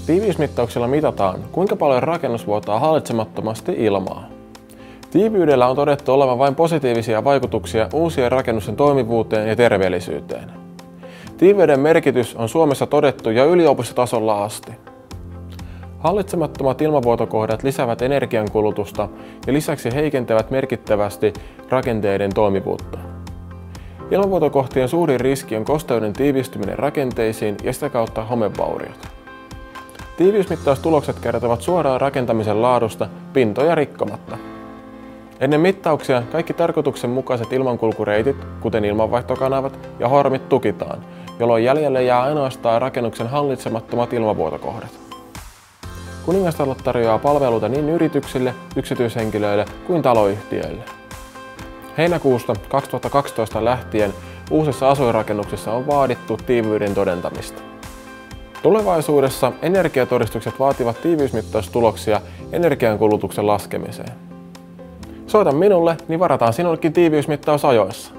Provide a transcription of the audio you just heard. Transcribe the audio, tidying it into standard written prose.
Tiiviysmittauksilla mitataan, kuinka paljon rakennus vuotaa hallitsemattomasti ilmaa. Tiiviydellä on todettu olevan vain positiivisia vaikutuksia uusien rakennusten toimivuuteen ja terveellisyyteen. Tiiviyden merkitys on Suomessa todettu jo yliopistotasolla asti. Hallitsemattomat ilmavuotokohdat lisäävät energiankulutusta ja lisäksi heikentävät merkittävästi rakenteiden toimivuutta. Ilmavuotokohtien suurin riski on kosteuden tiivistyminen rakenteisiin ja sitä kautta homevauriot. Tiiviysmittaustulokset kertovat suoraan rakentamisen laadusta pintoja rikkomatta. Ennen mittauksia kaikki tarkoituksenmukaiset ilmankulkureitit, kuten ilmanvaihtokanavat ja hormit, tukitaan, jolloin jäljelle jää ainoastaan rakennuksen hallitsemattomat ilmavuotokohdat. Kuningastalot tarjoaa palveluita niin yrityksille, yksityishenkilöille kuin taloyhtiöille. Heinäkuusta 2012 lähtien uusissa asuinrakennuksissa on vaadittu tiiviyden todentamista. Tulevaisuudessa energiatodistukset vaativat tiiviysmittaustuloksia energiankulutuksen laskemiseen. Soita minulle, niin varataan sinullekin tiiviysmittaus ajoissa.